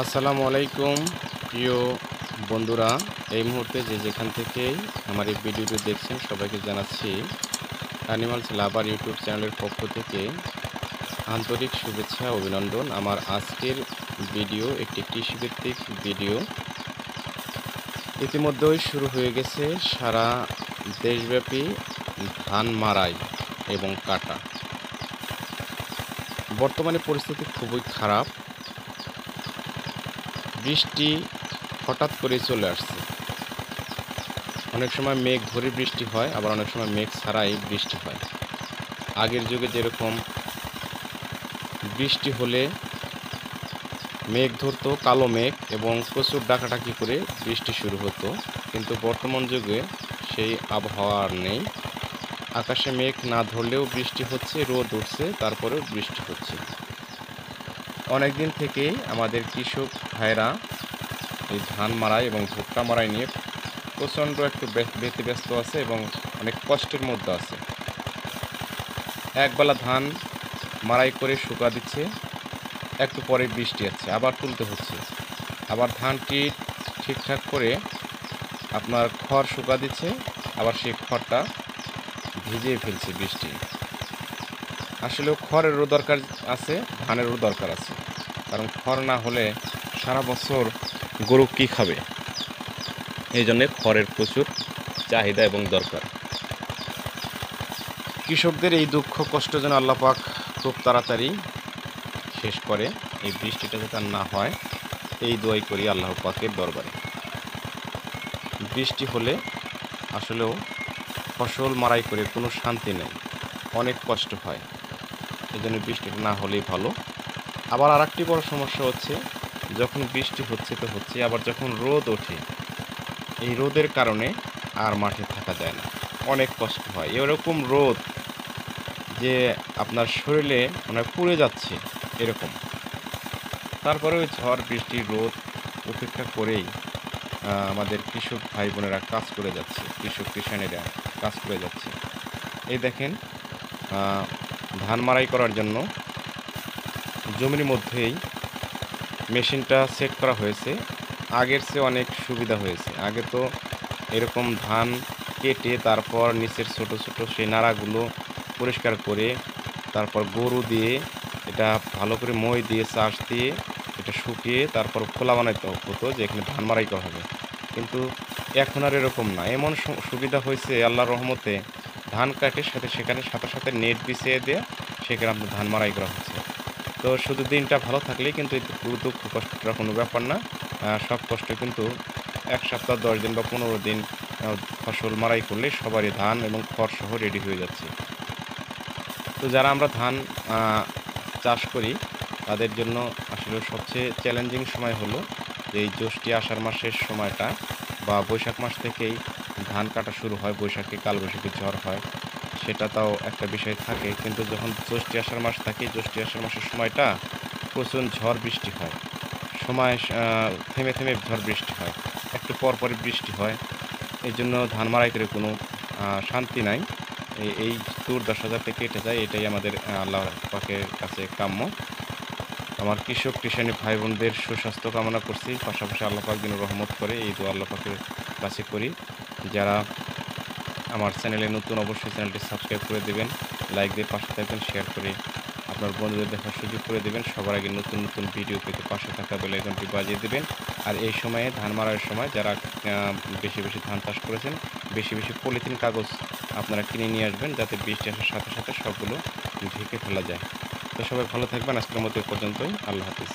আসসালামু আলাইকুম প্রিয় বন্ধুরা। এই মুহূর্তে যে যেখান থেকেই আমার এই ভিডিওটি দেখছেন সবাইকে জানাচ্ছি অ্যানিমালস লাভার ইউটিউব চ্যানেলের পক্ষ থেকে আন্তরিক শুভেচ্ছা অভিনন্দন। আমার আজকের ভিডিও একটি কৃষিভিত্তিক ভিডিও। ইতিমধ্যেই শুরু হয়ে গেছে সারা দেশব্যাপী ধান মাড়াই এবং কাটা। বর্তমানে পরিস্থিতি খুবই খারাপ। বৃষ্টি হঠাৎ করেই চলে আসছে। অনেক সময় মেঘ ধরে বৃষ্টি হয়, আবার অনেক সময় মেঘ ছাড়াই বৃষ্টি হয়। আগের যুগে যেরকম বৃষ্টি হলে মেঘ ধরতো, কালো মেঘ, এবং প্রচুর ডাকাডাকি করে বৃষ্টি শুরু হতো। কিন্তু বর্তমান যুগে সেই আবহাওয়া আর নেই। আকাশে মেঘ না ধরলেও বৃষ্টি হচ্ছে, রোদ উঠছে, তারপরেও বৃষ্টি হচ্ছে। অনেকদিন থেকেই আমাদের কৃষক ভাইরা এই ধান মাড়াই এবং ভুট্টা মাড়াই নিয়ে প্রচণ্ড একটু ব্যতিব্যস্ত আছে এবং অনেক কষ্টের মধ্যে আছে। একবেলা ধান মাড়াই করে শুকা দিচ্ছে, একটু পরে বৃষ্টি আসছে, আবার তুলতে হচ্ছে। আবার ধানটি ঠিকঠাক করে আপনার খড় শুকা দিচ্ছে, আবার সেই খড়টা ভিজিয়ে ফেলছে বৃষ্টি। আসলেও খড়েরও দরকার আছে, ধানেরও দরকার আছে। কারণ খড় না হলে সারা বছর গরু কী খাবে? এই জন্যে খড়ের প্রচুর চাহিদা এবং দরকার। কৃষকদের এই দুঃখ কষ্ট যেন আল্লাহ পাক খুব তাড়াতাড়ি শেষ করে, এই বৃষ্টিটা যাতে আর না হয়, এই দোয়াই করি আল্লাহ পাকের দরবারে। বৃষ্টি হলে আসলেও ফসল মাড়াই করে কোনো শান্তি নেই, অনেক কষ্ট হয়। এই জন্য বৃষ্টিটা না হলেই ভালো। আবার আর একটি বড় সমস্যা হচ্ছে, যখন বৃষ্টি হচ্ছে তো হচ্ছে, আবার যখন রোদ ওঠে, এই রোদের কারণে আর মাঠে থাকা যায় না, অনেক কষ্ট হয়। এরকম রোদ যে আপনার শরীরে মানে পুড়ে যাচ্ছে এরকম। তারপরে ওই ঝড় বৃষ্টি রোদ উপেক্ষা করেই আমাদের কৃষক ভাই বোনেরা কাজ করে যাচ্ছে, কৃষানেরা কাজ করে যাচ্ছে। এই দেখেন, আহ, ধান মাড়াই করার জন্য জমির মধ্যেই মেশিনটা সেট করা হয়েছে। আগের চেয়ে অনেক সুবিধা হয়েছে। আগে তো এরকম ধান কেটে তারপর নিচের ছোট ছোট সেই নাড়াগুলো পরিষ্কার করে তারপর গরু দিয়ে এটা ভালো করে মই দিয়ে চাষ দিয়ে এটা শুকিয়ে তারপর খোলা বানাইতে হতো যে এখানে ধান মাড়াই করা হবে। কিন্তু এখন আর এরকম না। এমন সুবিধা হয়েছে আল্লাহর রহমতে, ধান কাটে সেখানে সাথে সাথে নেট বিছিয়ে দিয়ে সেখানে আপনার ধান মাড়াই করা হচ্ছে। তো শুধু দিনটা ভালো থাকলেই কিন্তু এই দুঃখ কষ্টটা কোনো ব্যাপার না। সব কষ্ট কিন্তু ১ সপ্তাহ ১০ দিন বা ১৫ দিন আ ফসল মাড়াই করলে সবারই ধান এবং খড়সহ রেডি হয়ে যাচ্ছে। তো যারা আমরা ধান আ চাষ করি তাদের জন্য আসলে সবচেয়ে চ্যালেঞ্জিং সময় হলো যে এই জ্যৈষ্ঠী আষাঢ় মাসের সময়টা, বা বৈশাখ মাস থেকেই ধান কাটা শুরু হয়। বৈশাখে কালবৈশাখী ঝড় হয়। সেটা তাও একটা বিষয় থাকে। কিন্তু যখন জ্যৈষ্ঠী আষাঢ় মাস থাকে, জ্যৈষ্ঠী আষাঢ় মাসের সময়টা প্রচুর ঝড় বৃষ্টি হয়। সময় থেমে থেমে ঝড় বৃষ্টি হয়। একটু পর পরই বৃষ্টি হয়। এজন্য ধান মাড়াই করে কোনো শান্তি নাই। এই দুর্দশা যাতে কেটে যায় এটাই আমাদের আল্লাহ পাকের কাছে কাম্য। আমার কৃষানী ভাই বোনদের সুস্বাস্থ্য কামনা করছি। পাশাপাশি আল্লাহ পাক যেন রহমত করে, এই দোয়া আল্লাহ পাকের কাছে করি। যারা আমার চ্যানেলে নতুন অবশ্যই চ্যানেলটি সাবস্ক্রাইব করে দিবেন। লাইক দিয়ে পাশে থাকবেন, শেয়ার করে আপনার বন্ধুদের দেখার সুযোগ করে দিবেন। সবার আগে নতুন নতুন ভিডিও পেতে পাশে থাকা বেল আইকনটি বাজিয়ে দিবেন। আর এই সময়ে ধান মাড়ার সময় যারা আ বেশি বেশি ধান চাষ করেছেন, বেশি বেশি পলিথিন কাগজ আপনারা কিনে নিয়ে আসবেন, যাতে বৃষ্টি আসার সাথে সাথে সবগুলো ঢেকে ফেলা যায়। তো সবাই ভালো থাকবেন। আজকের মতো এ পর্যন্তই। আল্লাহ হাফিজ।